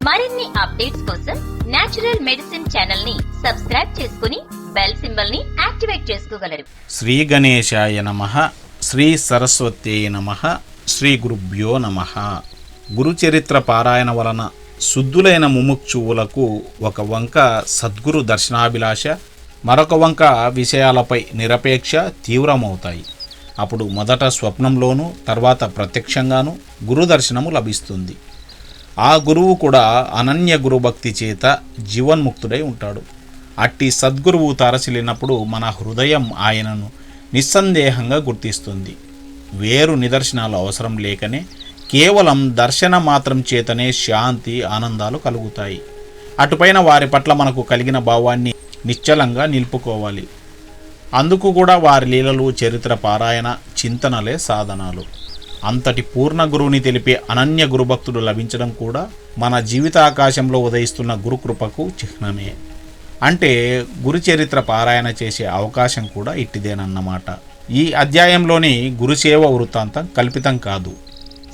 మరిన్ని అప్డేట్స్ కోసం natural medicine channel ని సబ్స్క్రైబ్ చేసుకుని బెల్ సింబల్ ని యాక్టివేట్ చేసుకోగలరు. శ్రీ గణేశాయ నమః. శ్రీ సరస్వత్యై నమః. శ్రీ గురుభ్యో నమః. గురుచరిత్ర పారాయణ వలన శుద్ధులైన ముముక్షువులకు ఒక వంక సద్గురు దర్శనాభిలాష, మరొక వంక విషయాలపై నిరపేక్ష తీవ్రమవుతాయి. అప్పుడు మొదట స్వప్నంలోనూ తర్వాత ప్రత్యక్షంగానూ గురు దర్శనము లభిస్తుంది. ఆ గురువు కూడా అనన్య గురుభక్తి చేత జీవన్ముక్తుడై ఉంటాడు. అట్టి సద్గురువు తరసిలినప్పుడు మన హృదయం ఆయనను నిస్సందేహంగా గుర్తిస్తుంది. వేరు నిదర్శనాలు అవసరం లేకనే కేవలం దర్శన మాత్రం చేతనే శాంతి, ఆనందాలు కలుగుతాయి. అటుపైన వారి పట్ల మనకు కలిగిన భావాన్ని నిశ్చలంగా నిలుపుకోవాలి. అందుకు కూడా వారి లీలలు, చరిత్ర పారాయణ, చింతనలే సాధనాలు. అంతటి పూర్ణ గురువుని తెలిపే అనన్య గురుభక్తుడు లభించడం కూడా మన జీవితాకాశంలో ఉదయిస్తున్న గురుకృపకు చిహ్నమే. అంటే గురుచరిత్ర పారాయణ చేసే అవకాశం కూడా ఇట్టిదేనన్నమాట. ఈ అధ్యాయంలోని గురుసేవ వృత్తాంతం కల్పితం కాదు.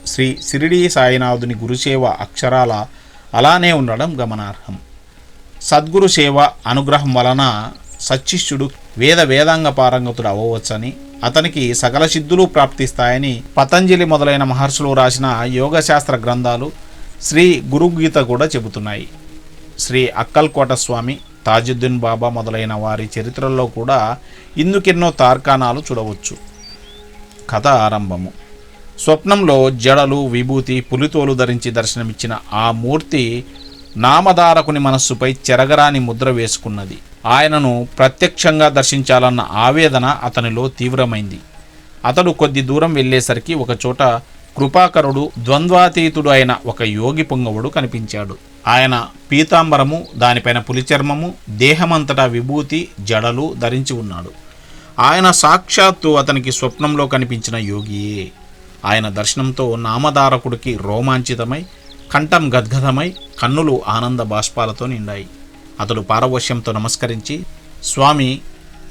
శ్రీ షిరిడీ సాయినాథుని గురుసేవ అక్షరాల అలానే ఉండడం గమనార్హం. సద్గురు సేవ అనుగ్రహం వలన సచ్చిష్యుడు వేదాంగ పారంగతుడు అవ్వవచ్చని, అతనికి సకల సిద్ధులు ప్రాప్తిస్తాయని పతంజలి మొదలైన మహర్షులు రాసిన యోగశాస్త్ర గ్రంథాలు, శ్రీ గురుగీత కూడా చెబుతున్నాయి. శ్రీ అక్కల్కోట స్వామి, తాజుద్దీన్ బాబా మొదలైన వారి చరిత్రల్లో కూడా ఇందుకెన్నో తార్కాణాలు చూడవచ్చు. కథ ఆరంభము. స్వప్నంలో జడలు, విభూతి, పులితోలు ధరించి దర్శనమిచ్చిన ఆ మూర్తి నామధారకుని మనస్సుపై చెరగరాని ముద్ర వేసుకున్నది. ఆయనను ప్రత్యక్షంగా దర్శించాలన్న ఆవేదన అతనిలో తీవ్రమైంది. అతడు కొద్ది దూరం వెళ్ళేసరికి ఒకచోట కృపాకరుడు, ద్వంద్వాతీతుడు అయిన ఒక యోగి పుంగవుడు కనిపించాడు. ఆయన పీతాంబరము, దానిపైన పులిచర్మము, దేహమంతటా విభూతి, జడలు ధరించి ఉన్నాడు. ఆయన సాక్షాత్తు అతనికి స్వప్నంలో కనిపించిన యోగియే. ఆయన దర్శనంతో నామధారకుడికి రోమాంచితమై, కంఠం గద్గదమై, కన్నులు ఆనంద బాష్పాలతో నిండాయి. అతడు పారవశ్యంతో నమస్కరించి, స్వామి,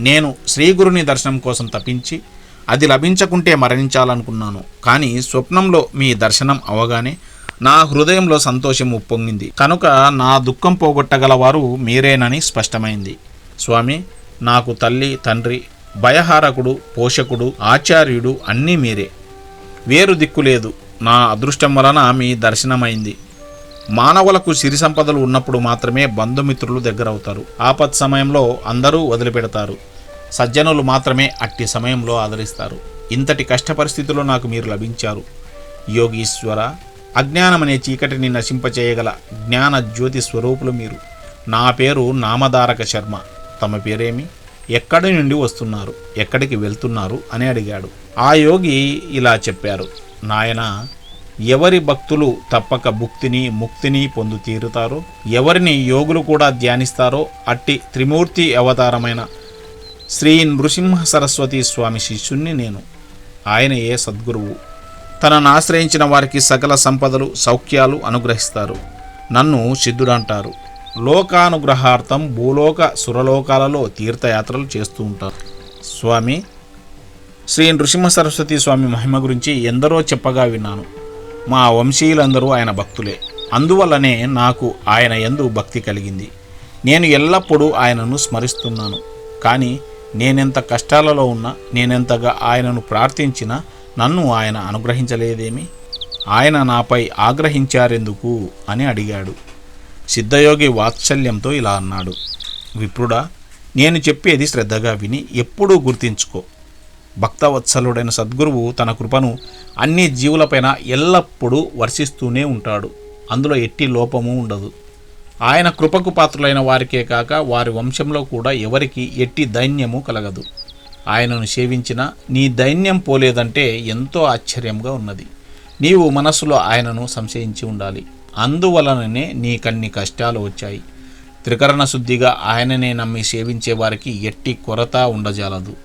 నేను శ్రీగురుని దర్శనం కోసం తప్పించి అది లభించకుంటే మరణించాలనుకున్నాను. కానీ స్వప్నంలో మీ దర్శనం అవగానే నా హృదయంలో సంతోషం ఉప్పొంగింది. కనుక నా దుఃఖం పోగొట్టగలవారు మీరేనని స్పష్టమైంది. స్వామి, నాకు తల్లి, తండ్రి, భయహారకుడు, పోషకుడు, ఆచార్యుడు అన్నీ మీరే. వేరు దిక్కులేదు. నా అదృష్టం వలన మీ దర్శనమైంది. మానవులకు సిరి సంపదలు ఉన్నప్పుడు మాత్రమే బంధుమిత్రులు దగ్గరవుతారు. ఆపత్ సమయంలో అందరూ వదిలిపెడతారు. సజ్జనులు మాత్రమే అట్టి సమయంలో ఆదరిస్తారు. ఇంతటి కష్ట పరిస్థితుల్లో నాకు మీరు లభించారు. యోగీశ్వర, అజ్ఞానమనే చీకటిని నశింపచేయగల జ్ఞాన జ్యోతి స్వరూపులు మీరు. నా పేరు నామధారక శర్మ. తమ పేరేమి? ఎక్కడి నుండి వస్తున్నారు? ఎక్కడికి వెళ్తున్నారు అని అడిగాడు. ఆ యోగి ఇలా చెప్పారు. నాయన, ఎవరి భక్తులు తప్పక భుక్తిని, ముక్తిని పొందు తీరుతారో, ఎవరిని యోగులు కూడా ధ్యానిస్తారో అట్టి త్రిమూర్తి అవతారమైన శ్రీ నృసింహ సరస్వతి స్వామి శిష్యుణ్ణి నేను. ఆయన ఏ సద్గురువు. తనను ఆశ్రయించిన వారికి సకల సంపదలు, సౌఖ్యాలు అనుగ్రహిస్తారు. నన్ను సిద్ధుడంటారు. లోకానుగ్రహార్థం భూలోక సురలోకాలలో తీర్థయాత్రలు చేస్తూ ఉంటారు. స్వామి, శ్రీ నృసింహ సరస్వతి స్వామి మహిమ గురించి ఎందరో చెప్పగా విన్నాను. మా వంశీయులందరూ ఆయన భక్తులే. అందువల్లనే నాకు ఆయన యందు భక్తి కలిగింది. నేను ఎల్లప్పుడూ ఆయనను స్మరిస్తున్నాను. కానీ నేనెంత కష్టాలలో ఉన్నా, నేనెంతగా ఆయనను ప్రార్థించినా నన్ను ఆయన అనుగ్రహించలేదేమి? ఆయన నాపై ఆగ్రహించారెందుకు అని అడిగాడు. సిద్ధయోగి వాత్సల్యంతో ఇలా అన్నాడు. విప్రుడా, నేను చెప్పేది శ్రద్ధగా విని ఎప్పుడూ గుర్తించుకో. భక్తవత్సలుడైన సద్గురువు తన కృపను అన్ని జీవులపైన ఎల్లప్పుడూ వర్షిస్తూనే ఉంటాడు. అందులో ఎట్టి లోపము ఉండదు. ఆయన కృపకు పాత్రులైన వారికే కాక వారి వంశంలో కూడా ఎవరికి ఎట్టి దైన్యము కలగదు. ఆయనను సేవించిన నీ దైన్యం పోలేదంటే ఎంతో ఆశ్చర్యంగా ఉన్నది. నీవు మనస్సులో ఆయనను సంశయించి ఉండాలి. అందువలననే నీకన్ని కష్టాలు వచ్చాయి. త్రికరణ శుద్ధిగా ఆయననే నమ్మి సేవించే వారికి ఎట్టి కొరత ఉండజాలదు.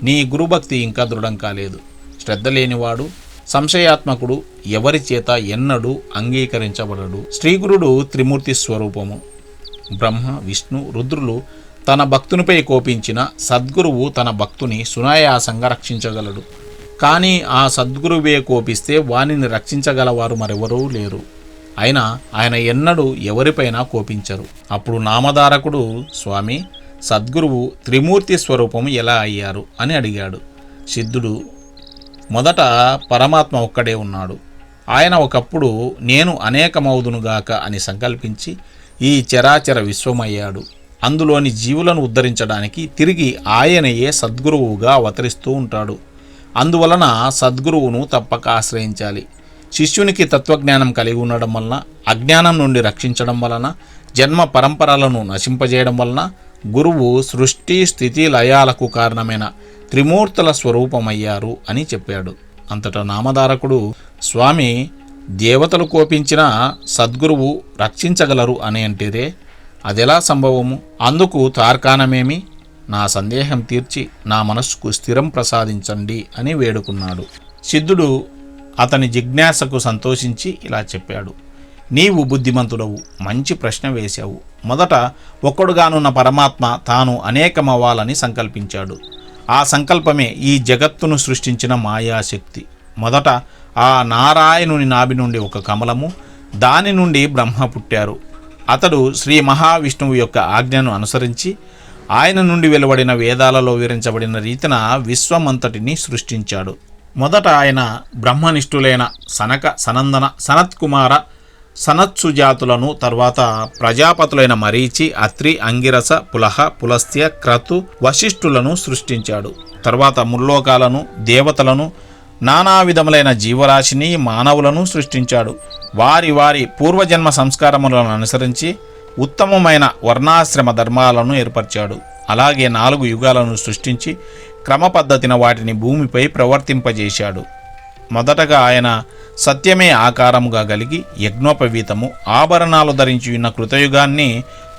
నీ గురుభక్తి ఇంకా దృఢం కాలేదు. శ్రద్ధ లేనివాడు, సంశయాత్మకుడు ఎవరి చేత ఎన్నడూ అంగీకరించబడడు. శ్రీగురుడు త్రిమూర్తి స్వరూపము. బ్రహ్మ, విష్ణు, రుద్రులు తన భక్తునిపై కోపించిన సద్గురువు తన భక్తుని సునాయాసంగా రక్షించగలడు. కానీ ఆ సద్గురువే కోపిస్తే వానిని రక్షించగలవారు మరెవరూ లేరు. అయినా ఆయన ఎన్నడూ ఎవరిపైనా కోపించరు. అప్పుడు నామధారకుడు, స్వామి, సద్గురువు త్రిమూర్తి స్వరూపము ఎలా అయ్యారు అని అడిగాడు. సిద్ధుడు, మొదట పరమాత్మ ఒక్కడే ఉన్నాడు. ఆయన ఒకప్పుడు నేను అనేకమవుదునుగాక అని సంకల్పించి ఈ చరాచర విశ్వమయ్యాడు. అందులోని జీవులను ఉద్ధరించడానికి తిరిగి ఆయనయే సద్గురువుగా అవతరిస్తూ ఉంటాడు. అందువలన సద్గురువును తప్పక ఆశ్రయించాలి. శిష్యునికి తత్వజ్ఞానం కలిగి ఉండడం వలన, అజ్ఞానం నుండి రక్షించడం వలన, జన్మ పరంపరలను నశింపజేయడం వలన గురువు సృష్టి స్థితి లయాలకు కారణమైన త్రిమూర్తుల స్వరూపమయ్యారు అని చెప్పాడు. అంతటా నామధారకుడు, స్వామి, దేవతలు కోపించిన సద్గురువు రక్షించగలరు అని అంటేరే, అదెలా సంభవము? అందుకు తార్కాణమేమి? నా సందేహం తీర్చి నా మనస్సుకు స్థిరం ప్రసాదించండి అని వేడుకున్నాడు. సిద్ధుడు అతని జిజ్ఞాసకు సంతోషించి ఇలా చెప్పాడు. నీవు బుద్ధిమంతుడవు, మంచి ప్రశ్న వేశావు. మొదట ఒక్కడుగానున్న పరమాత్మ తాను అనేకమవ్వాలని సంకల్పించాడు. ఆ సంకల్పమే ఈ జగత్తును సృష్టించిన మాయాశక్తి. మొదట ఆ నారాయణుని నాభి నుండి ఒక కమలము, దాని నుండి బ్రహ్మ పుట్టారు. అతడు శ్రీ మహావిష్ణువు యొక్క ఆజ్ఞను అనుసరించి ఆయన నుండి వెలువడిన వేదాలలో వివరించబడిన రీతిన విశ్వమంతటిని సృష్టించాడు. మొదట ఆయన బ్రహ్మనిష్ఠులైన సనక, సనందన, సనత్కుమార, సనత్సుజాతులను, తర్వాత ప్రజాపతులైన మరీచి, అత్రి, అంగిరస, పులహ, పులస్త్య, క్రతు, వశిష్ఠులను సృష్టించాడు. తర్వాత ముల్లోకాలను, దేవతలను, నానా విధములైన జీవరాశిని, మానవులను సృష్టించాడు. వారి వారి పూర్వజన్మ సంస్కారములను అనుసరించి ఉత్తమమైన వర్ణాశ్రమ ధర్మాలను ఏర్పరిచాడు. అలాగే 4 యుగాలను సృష్టించి క్రమపద్ధతిన వాటిని భూమిపై ప్రవర్తింపజేశాడు. మొదటగా ఆయన సత్యమే ఆకారముగా కలిగి యజ్ఞోపవీతము, ఆభరణాలు ధరించి ఉన్న కృతయుగాన్ని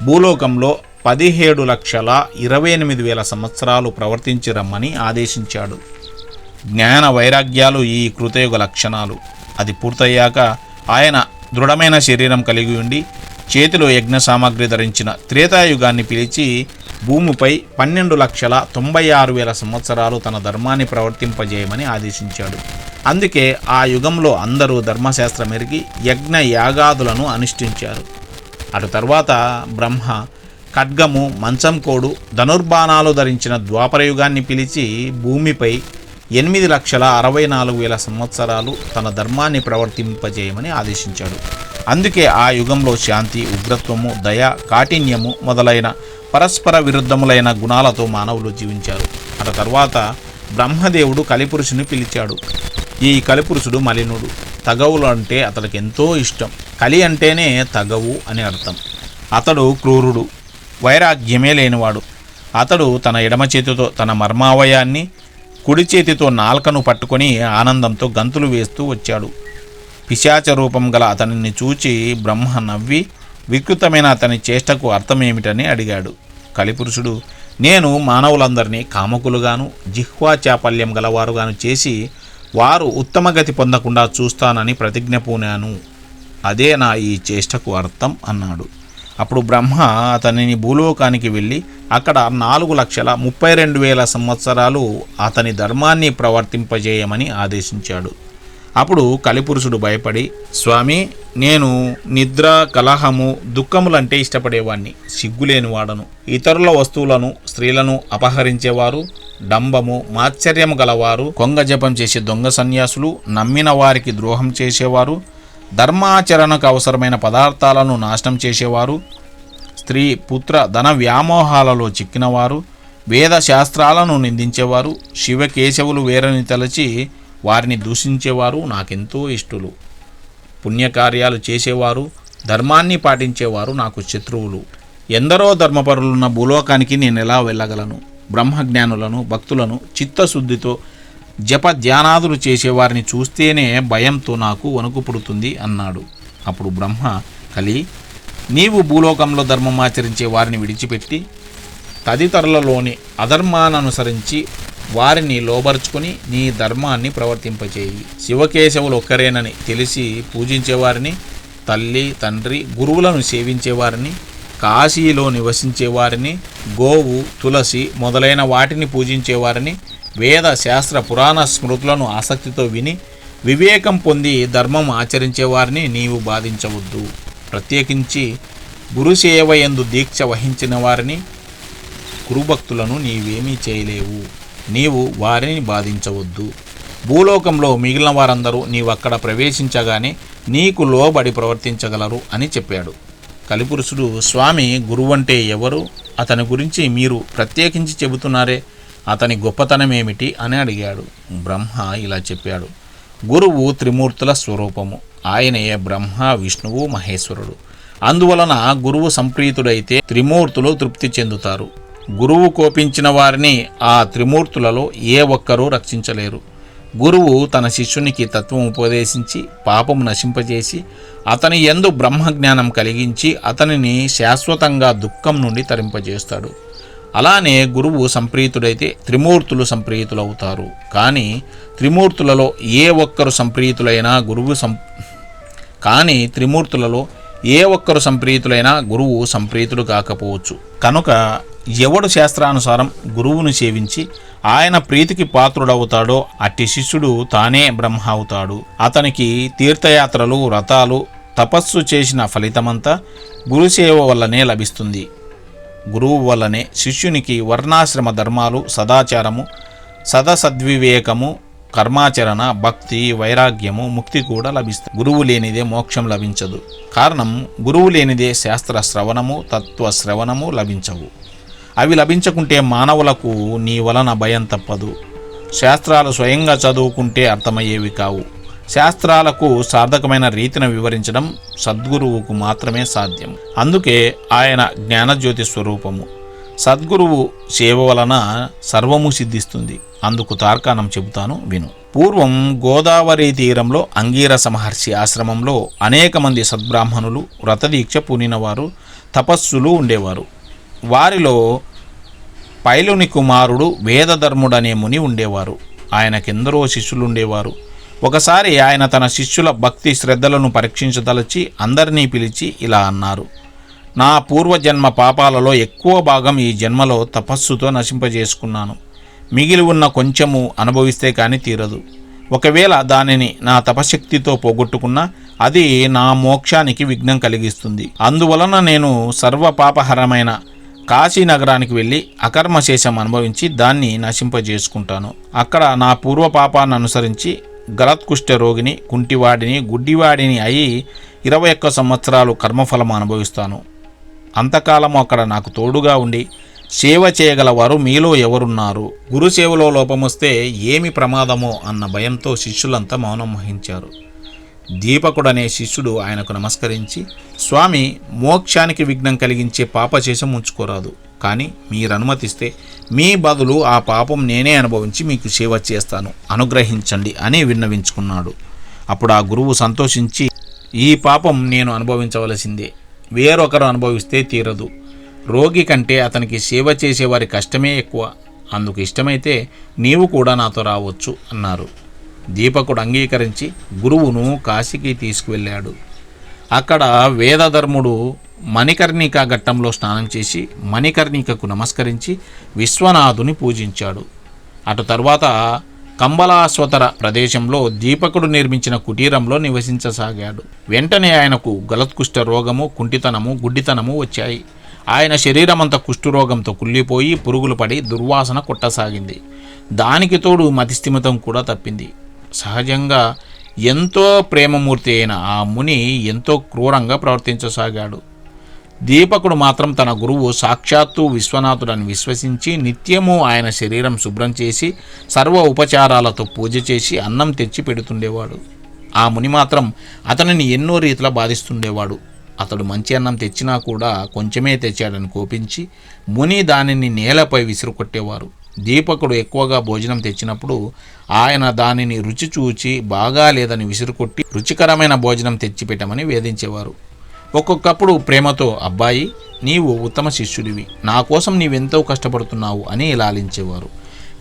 భూలోకంలో 17,28,000 సంవత్సరాలు ప్రవర్తించి రమ్మని ఆదేశించాడు. జ్ఞాన వైరాగ్యాలు ఈ కృతయుగ లక్షణాలు. అది పూర్తయ్యాక ఆయన దృఢమైన శరీరం కలిగి ఉండి చేతిలో యజ్ఞ సామాగ్రి ధరించిన త్రేతాయుగాన్ని పిలిచి భూమిపై 12,96,000 సంవత్సరాలు తన ధర్మాన్ని ప్రవర్తింపజేయమని ఆదేశించాడు. అందుకే ఆ యుగంలో అందరూ ధర్మశాస్త్రం ఎరిగి యజ్ఞ యాగాదులను అనుష్ఠించారు. అటు తర్వాత బ్రహ్మ ఖడ్గము, మంచం కోడు, ధనుర్బాణాలు ధరించిన ద్వాపరయుగాన్ని పిలిచి భూమిపై 8,64,000 సంవత్సరాలు తన ధర్మాన్ని ప్రవర్తింపజేయమని ఆదేశించాడు. అందుకే ఆ యుగంలో శాంతి, ఉగ్రత్వము, దయ, కాఠిన్యము మొదలైన పరస్పర విరుద్ధములైన గుణాలతో మానవులు జీవించారు. ఆ తర్వాత బ్రహ్మదేవుడు కలిపురుషుని పిలిచాడు. ఈ కలిపురుషుడు మలినుడు. తగవులు అంటే అతడికి ఎంతో ఇష్టం. కలి అంటేనే తగవు అని అర్థం. అతడు క్రూరుడు, వైరాగ్యమే లేనివాడు. అతడు తన ఎడమ చేతితో తన మర్మావయాన్ని, కుడి చేతితో నాల్కను పట్టుకొని ఆనందంతో గంతులు వేస్తూ వచ్చాడు. పిశాచ రూపం గల అతనిని చూచి బ్రహ్మ నవ్వి వికృతమైన అతని చేష్టకు అర్థమేమిటని అడిగాడు. కలిపురుషుడు, నేను మానవులందరినీ కామకులుగాను, జిహ్వా చాపల్యం గలవారుగాను చేసి వారు ఉత్తమగతి పొందకుండా చూస్తానని ప్రతిజ్ఞ పూనాను. అదే నా ఈ చేష్టకు అర్థం అన్నాడు. అప్పుడు బ్రహ్మ అతనిని భూలోకానికి వెళ్ళి అక్కడ 4,32,000 సంవత్సరాలు అతని ధర్మాన్ని ప్రవర్తింపజేయమని ఆదేశించాడు. అప్పుడు కలిపురుషుడు భయపడి, స్వామి, నేను నిద్ర, కలహము, దుఃఖములంటే ఇష్టపడేవాణ్ణి, సిగ్గులేనివాడను. ఇతరుల వస్తువులను, స్త్రీలను అపహరించేవారు, డంబము, మాత్సర్యము గలవారు, కొంగ జపం చేసే దొంగ సన్యాసులు, నమ్మిన వారికి ద్రోహం చేసేవారు, ధర్మాచరణకు అవసరమైన పదార్థాలను నాశనం చేసేవారు, స్త్రీ, పుత్ర, ధన వ్యామోహాలలో చిక్కినవారు, వేద శాస్త్రాలను నిందించేవారు, శివకేశవులు వేరని తలచి వారిని దూషించేవారు నాకెంతో ఇష్టలు. పుణ్యకార్యాలు చేసేవారు, ధర్మాన్ని పాటించేవారు నాకు శత్రువులు. ఎందరో ధర్మపరులున్న భూలోకానికి నేను ఎలా వెళ్ళగలను? బ్రహ్మజ్ఞానులను, భక్తులను చిత్తశుద్ధితో జప ధ్యానాదులు చేసేవారిని చూస్తేనే భయంతో నాకు వణుకు పుడుతుంది అన్నాడు. అప్పుడు బ్రహ్మ, కలి, నీవు భూలోకంలో ధర్మం ఆచరించే వారిని విడిచిపెట్టి తదితరులలోని అధర్మాననుసరించి వారిని లోబరుచుకొని నీ ధర్మాన్ని ప్రవర్తింపచేయి. శివకేశవులు ఒక్కరేనని తెలిసి పూజించేవారిని, తల్లి, తండ్రి, గురువులను సేవించేవారిని, కాశీలో నివసించేవారిని, గోవు, తులసి మొదలైన వాటిని పూజించేవారిని, వేద శాస్త్ర పురాణ స్మృతులను ఆసక్తితో విని వివేకం పొంది ధర్మం ఆచరించే వారిని నీవు బాధించవద్దు. ప్రత్యేకించి గురుసేవ యందు దీక్ష వహించిన వారిని, గురుభక్తులను నీవేమీ చేయలేవు. నీవు వారిని బాధించవద్దు. భూలోకంలో మిగిలిన వారందరూ నీవక్కడ ప్రవేశించగానే నీకు లోబడి ప్రవర్తించగలరు అని చెప్పాడు. కలిపురుషుడు, స్వామి, గురువంటే ఎవరు? అతని గురించి మీరు ప్రత్యేకించి చెబుతున్నారే, అతని గొప్పతనమేమిటి అని అడిగాడు. బ్రహ్మ ఇలా చెప్పాడు. గురువు త్రిమూర్తుల స్వరూపము. ఆయనే బ్రహ్మ, విష్ణువు, మహేశ్వరుడు. అందువలన గురువు సంప్రీతుడైతే త్రిమూర్తులు తృప్తి చెందుతారు. గురువు కోపించిన వారిని ఆ త్రిమూర్తులలో ఏ ఒక్కరూ రక్షించలేరు. గురువు తన శిష్యునికి తత్వం ఉపదేశించి పాపము నశింపజేసి అతని యందు బ్రహ్మజ్ఞానం కలిగించి అతనిని శాశ్వతంగా దుఃఖం నుండి తరింపజేస్తాడు. అలానే గురువు సంప్రీతుడైతే త్రిమూర్తులు సంప్రీతులవుతారు. కానీ త్రిమూర్తులలో ఏ ఒక్కరు సంప్రీతులైనా గురువు సంప్రీతుడు కాకపోవచ్చు. కనుక ఎవడు శాస్త్రానుసారం గురువును సేవించి ఆయన ప్రీతికి పాత్రుడవుతాడో అట్టి శిష్యుడు తానే బ్రహ్మ అవుతాడు. అతనికి తీర్థయాత్రలు, వ్రతాలు, తపస్సు చేసిన ఫలితమంతా గురుసేవ వల్లనే లభిస్తుంది. గురువు వల్లనే శిష్యునికి వర్ణాశ్రమ ధర్మాలు, సదాచారము, సద్వివేకము, కర్మాచరణ, భక్తి, వైరాగ్యము, ముక్తి కూడా లభిస్తాయి. గురువు లేనిదే మోక్షం లభించదు. కారణం, గురువు లేనిదే శాస్త్ర శ్రవణము, తత్వ శ్రవణము లభించవు. అవి లభించకుంటే మానవులకు నీ వలన భయం తప్పదు. శాస్త్రాలు స్వయంగా చదువుకుంటే అర్థమయ్యేవి కావు. శాస్త్రాలకు సార్థకమైన రీతిని వివరించడం సద్గురువుకు మాత్రమే సాధ్యం. అందుకే ఆయన జ్ఞానజ్యోతి స్వరూపము. సద్గురువు సేవ వలన సర్వము సిద్ధిస్తుంది. అందుకు తార్కాణం చెబుతాను, విను. పూర్వం గోదావరి తీరంలో అంగీరస మహర్షి ఆశ్రమంలో అనేక మంది సద్బ్రాహ్మణులు, వ్రతదీక్ష పూనినవారు, తపస్సులు ఉండేవారు. వారిలో పైలుని కుమారుడు వేదధర్ముడనే ముని ఉండేవారు. ఆయనకెందరో శిష్యులుండేవారు. ఒకసారి ఆయన తన శిష్యుల భక్తి శ్రద్ధలను పరీక్షించదలచి అందరినీ పిలిచి ఇలా అన్నారు. నా పూర్వజన్మ పాపాలలో ఎక్కువ భాగం ఈ జన్మలో తపస్సుతో నశింపజేసుకున్నాను. మిగిలి ఉన్న కొంచెము అనుభవిస్తే కానీ తీరదు. ఒకవేళ దానిని నా తపశక్తితో పోగొట్టుకున్నా అది నా మోక్షానికి విఘ్నం కలిగిస్తుంది. అందువలన నేను సర్వపాపహరమైన కాశీనగరానికి వెళ్ళి అకర్మశేషం అనుభవించి దాన్ని నశింపజేసుకుంటాను. అక్కడ నా పూర్వపాపాన్ని అనుసరించి గలత్కుష్ఠ రోగిని, కుంటివాడిని, గుడ్డివాడిని అయి 21 సంవత్సరాలు కర్మఫలం అనుభవిస్తాను. అంతకాలము అక్కడ నాకు తోడుగా ఉండి సేవ చేయగలవారు మీలో ఎవరున్నారు? గురుసేవలో లోపమొస్తే ఏమి ప్రమాదమో అన్న భయంతో శిష్యులంతా మౌనం వహించారు. దీపకుడనే శిష్యుడు ఆయనకు నమస్కరించి, స్వామి, మోక్షానికి విఘ్నం కలిగించే పాపశేషం ఉంచుకోరాదు. కానీ మీరు అనుమతిస్తే మీ బదులు ఆ పాపం నేనే అనుభవించి మీకు సేవ చేస్తాను, అనుగ్రహించండి అని విన్నవించుకున్నాడు. అప్పుడు ఆ గురువు సంతోషించి, ఈ పాపం నేను అనుభవించవలసిందే, వేరొకరు అనుభవిస్తే తీరదు. రోగి కంటే అతనికి సేవ చేసేవారి కష్టమే ఎక్కువ. అందుకు ఇష్టమైతే నీవు కూడా నాతో రావచ్చు అన్నారు. దీపకుడు అంగీకరించి గురువును కాశీకి తీసుకువెళ్ళాడు. అక్కడ వేదధర్ముడు మణికర్ణిక ఘట్టంలో స్నానం చేసి మణికర్ణికకు నమస్కరించి విశ్వనాథుని పూజించాడు. అటు తర్వాత కంబలాశ్వతర ప్రదేశంలో దీపకుడు నిర్మించిన కుటీరంలో నివసించసాగాడు. వెంటనే ఆయనకు గలత్కుష్ఠ రోగము, కుంటితనము, గుడ్డితనము వచ్చాయి. ఆయన శరీరమంతా కుష్ఠరోగంతో కుళ్ళిపోయి పురుగులు పడి దుర్వాసన కొట్టసాగింది. దానికి తోడు మతిస్థిమితం కూడా తప్పింది. సహజంగా ఎంతో ప్రేమమూర్తి అయిన ఆ ముని ఎంతో క్రూరంగా ప్రవర్తించసాగాడు. దీపకుడు మాత్రం తన గురువు సాక్షాత్తు విశ్వనాథుడని విశ్వసించి నిత్యము ఆయన శరీరం శుభ్రం చేసి సర్వ ఉపచారాలతో పూజ చేసి అన్నం తెచ్చి పెడుతుండేవాడు. ఆ ముని మాత్రం అతనిని ఎన్నో రీతిలా బాధిస్తుండేవాడు. అతడు మంచి అన్నం తెచ్చినా కూడా కొంచెమే తెచ్చాడని కోపించి ముని దానిని నేలపై విసిరుకొట్టేవారు. దీపకుడు ఎక్కువగా భోజనం తెచ్చినప్పుడు ఆయన దానిని రుచి చూచి బాగా లేదని విసిరుకొట్టి రుచికరమైన భోజనం తెచ్చిపెట్టమని వేధించేవారు. ఒక్కొక్కప్పుడు ప్రేమతో, అబ్బాయి, నీవు ఉత్తమ శిష్యుడివి, నా కోసం నీవెంతో కష్టపడుతున్నావు అని లాలించేవారు.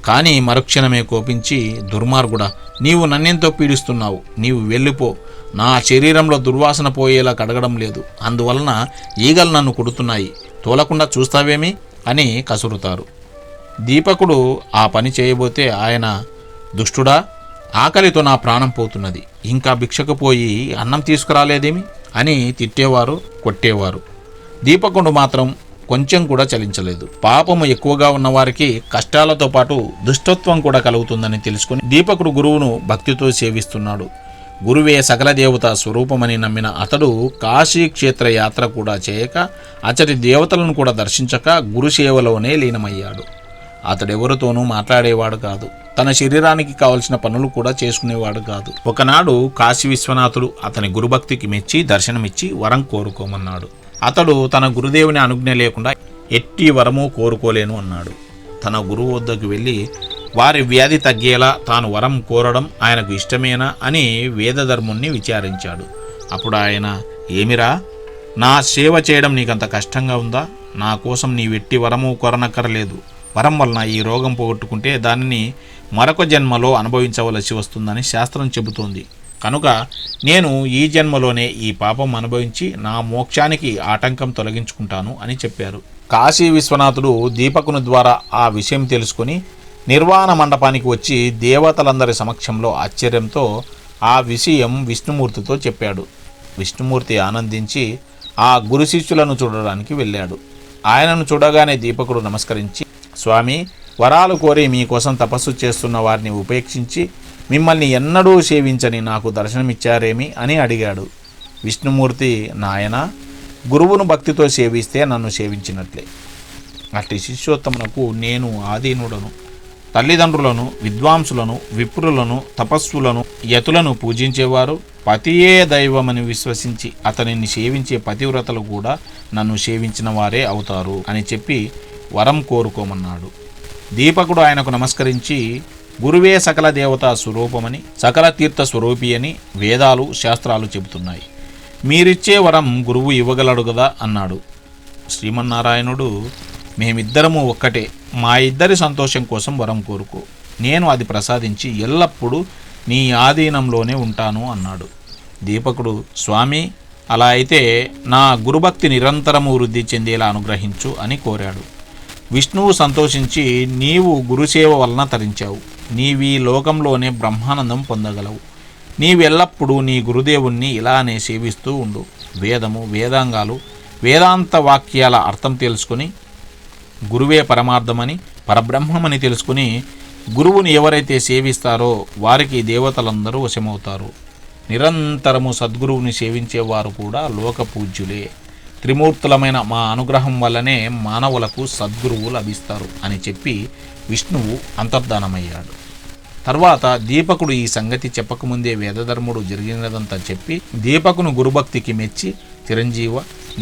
కానీ మరుక్షణమే కోపించి, దుర్మార్గుడా, నీవు నన్నెంతో పీడిస్తున్నావు, నీవు వెళ్ళిపో, నా శరీరంలో దుర్వాసన పోయేలా కడగడం లేదు, అందువలన ఈగలు నన్ను కుడుతున్నాయి, తోలకుండా చూస్తావేమి అని కసురుతారు. దీపకుడు ఆ పని చేయబోతే ఆయన, దుష్టుడా, ఆకలితో నా ప్రాణం పోతున్నది, ఇంకా భిక్షకు పోయి అన్నం తీసుకురాలేదేమి అని తిట్టేవారు, కొట్టేవారు. దీపకుడు మాత్రం కొంచెం కూడా చలించలేదు. పాపము ఎక్కువగా ఉన్నవారికి కష్టాలతో పాటు దుష్టత్వం కూడా కలుగుతుందని తెలుసుకుని దీపకుడు గురువును భక్తితో సేవిస్తున్నాడు. గురువే సకల దేవత స్వరూపమని నమ్మిన అతడు కాశీ క్షేత్ర యాత్ర కూడా చేయక, అతడి దేవతలను కూడా దర్శించక గురుసేవలోనే లీనమయ్యాడు. అతడెవరితోనూ మాట్లాడేవాడు కాదు, తన శరీరానికి కావలసిన పనులు కూడా చేసుకునేవాడు కాదు. ఒకనాడు కాశీ విశ్వనాథుడు అతని గురుభక్తికి మెచ్చి దర్శనమిచ్చి వరం కోరుకోమన్నాడు. అతడు తన గురుదేవుని అనుజ్ఞ లేకుండా ఎట్టి వరము కోరుకోలేను అన్నాడు. తన గురువు వద్దకు వెళ్ళి వారి వ్యాధి తగ్గేలా తాను వరం కోరడం ఆయనకు ఇష్టమేనా అని వేదధర్ముణ్ణి విచారించాడు. అప్పుడు ఆయన, ఏమిరా, నా సేవ చేయడం నీకంత కష్టంగా ఉందా? నా కోసం నీవెట్టి వరము కోరనక్కరలేదు. వరం వలన ఈ రోగం పోగొట్టుకుంటే దానిని మరొక జన్మలో అనుభవించవలసి వస్తుందని శాస్త్రం చెబుతోంది. కనుక నేను ఈ జన్మలోనే ఈ పాపం అనుభవించి నా మోక్షానికి ఆటంకం తొలగించుకుంటాను అని చెప్పారు. కాశీ విశ్వనాథుడు దీపకుని ద్వారా ఆ విషయం తెలుసుకుని నిర్వాణ మండపానికి వచ్చి దేవతలందరి సమక్షంలో ఆశ్చర్యంతో ఆ విషయం విష్ణుమూర్తితో చెప్పాడు. విష్ణుమూర్తి ఆనందించి ఆ గురు శిష్యులను చూడడానికి వెళ్ళాడు. ఆయనను చూడగానే దీపకుడు నమస్కరించి, స్వామి, వరాలు కోరి మీకోసం తపస్సు చేస్తున్న వారిని ఉపేక్షించి మిమ్మల్ని ఎన్నడూ సేవించని నాకు దర్శనమిచ్చారేమి అని అడిగాడు. విష్ణుమూర్తి, నాయన, గురువును భక్తితో సేవిస్తే నన్ను సేవించినట్లే. అట్టి శిష్యోత్తమునకు నేను ఆధీనుడను. తల్లిదండ్రులను, విద్వాంసులను, విప్రులను, తపస్సులను, యతులను పూజించేవారు, పతియే దైవమని విశ్వసించి అతనిని సేవించే పతివ్రతలు కూడా నన్ను సేవించిన వారే అవుతారు అని చెప్పి వరం కోరుకోమన్నాడు. దీపకుడు ఆయనకు నమస్కరించి, గురువే సకల దేవతా స్వరూపమని, సకల తీర్థ స్వరూపి అని వేదాలు, శాస్త్రాలు చెబుతున్నాయి. మీరిచ్చే వరం గురువు ఇవ్వగలడు కదా అన్నాడు. శ్రీమన్నారాయణుడు, మేమిద్దరము ఒక్కటే, మా ఇద్దరి సంతోషం కోసం వరం కోరుకో, నేను అది ప్రసాదించి ఎల్లప్పుడూ నీ ఆధీనంలోనే ఉంటాను అన్నాడు. దీపకుడు, స్వామి, అలా అయితే నా గురుభక్తి నిరంతరము వృద్ధి చెందేలా అనుగ్రహించు అని కోరాడు. విష్ణువు సంతోషించి, నీవు గురుసేవ వలన తరించావు, నీవీ లోకంలోనే బ్రహ్మానందం పొందగలవు. నీవెల్లప్పుడూ నీ గురుదేవుణ్ణి ఇలానే సేవిస్తూ ఉండు. వేదము, వేదాంగాలు, వేదాంత వాక్యాల అర్థం తెలుసుకుని గురువే పరమార్థమని, పరబ్రహ్మమని తెలుసుకుని గురువుని ఎవరైతే సేవిస్తారో వారికి దేవతలందరూ వశమవుతారు. నిరంతరము సద్గురువుని సేవించేవారు కూడా లోక పూజ్యులే. త్రిమూర్తులమైన మా అనుగ్రహం వల్లనే మానవులకు సద్గురువు లభిస్తారు అని చెప్పి విష్ణువు అంతర్ధానమయ్యాడు. తర్వాత దీపకుడు ఈ సంగతి చెప్పకముందే వేదధర్ముడు జరిగినదంతా చెప్పి దీపకును గురుభక్తికి మెచ్చి, చిరంజీవ,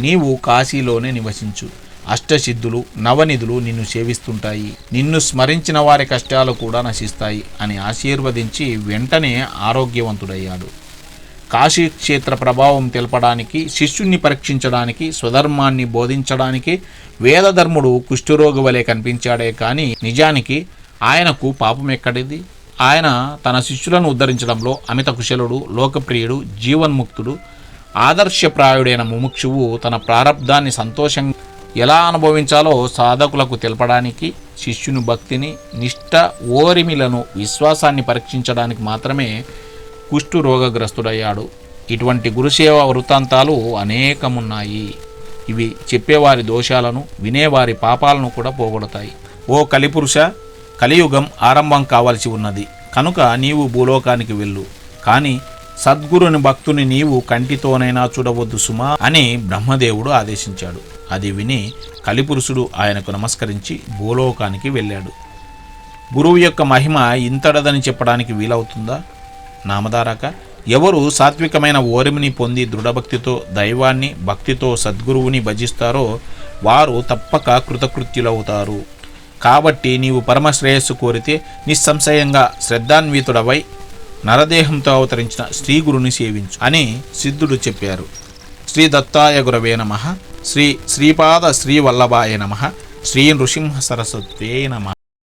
నీవు కాశీలోనే నివసించు. అష్టసిద్ధులు, నవనిధులు నిన్ను సేవిస్తుంటాయి. నిన్ను స్మరించిన వారి కష్టాలు కూడా నశిస్తాయి అని ఆశీర్వదించి వెంటనే ఆరోగ్యవంతుడయ్యాడు. కాశీ క్షేత్ర ప్రభావం తెలపడానికి, శిష్యుణ్ణి పరీక్షించడానికి, స్వధర్మాన్ని బోధించడానికి వేదధర్ముడు కుష్ఠరోగి వలె కనిపించాడే కానీ నిజానికి ఆయనకు పాపం ఎక్కడిది? ఆయన తన శిష్యులను ఉద్ధరించడంలో అమిత కుశలుడు, లోకప్రియుడు, జీవన్ముక్తుడు, ఆదర్శప్రాయుడైన ముముక్షువు తన ప్రారబ్ధాన్ని సంతోషం ఎలా అనుభవించాలో సాధకులకు తెలపడానికి, శిష్యుని భక్తిని, నిష్ఠ, ఓరిమిలను, విశ్వాసాన్ని పరీక్షించడానికి మాత్రమే కుష్ఠరోగగ్రస్తుడయ్యాడు. ఇటువంటి గురుసేవ వృత్తాంతాలు అనేకమున్నాయి. ఇవి చెప్పేవారి దోషాలను, వినేవారి పాపాలను కూడా పోగొడతాయి. ఓ కలిపురుష, కలియుగం ఆరంభం కావాల్సి ఉన్నది కనుక నీవు భూలోకానికి వెళ్ళు, కానీ సద్గురుని భక్తుని నీవు కంటితోనైనా చూడవద్దు సుమా అని బ్రహ్మదేవుడు ఆదేశించాడు. అది విని కలిపురుషుడు ఆయనకు నమస్కరించి భూలోకానికి వెళ్ళాడు. గురువు యొక్క మహిమ ఇంతడదని చెప్పడానికి వీలవుతుందా? నామధారక, ఎవరు సాత్వికమైన ఓరిమిని పొంది దృఢభక్తితో దైవాన్ని, భక్తితో సద్గురువుని భజిస్తారో వారు తప్పక కృతకృత్యులవుతారు. కాబట్టి నీవు పరమశ్రేయస్సు కోరితే నిస్సంశయంగా శ్రద్ధాన్వితుడవై నరదేహంతో అవతరించిన శ్రీగురుని సేవించు అని సిద్ధుడు చెప్పారు. శ్రీ దత్తాయ గురవే నమః. శ్రీ శ్రీపాద శ్రీవల్లభాయ నమః. శ్రీ నృసింహ సరస్వతే నమః.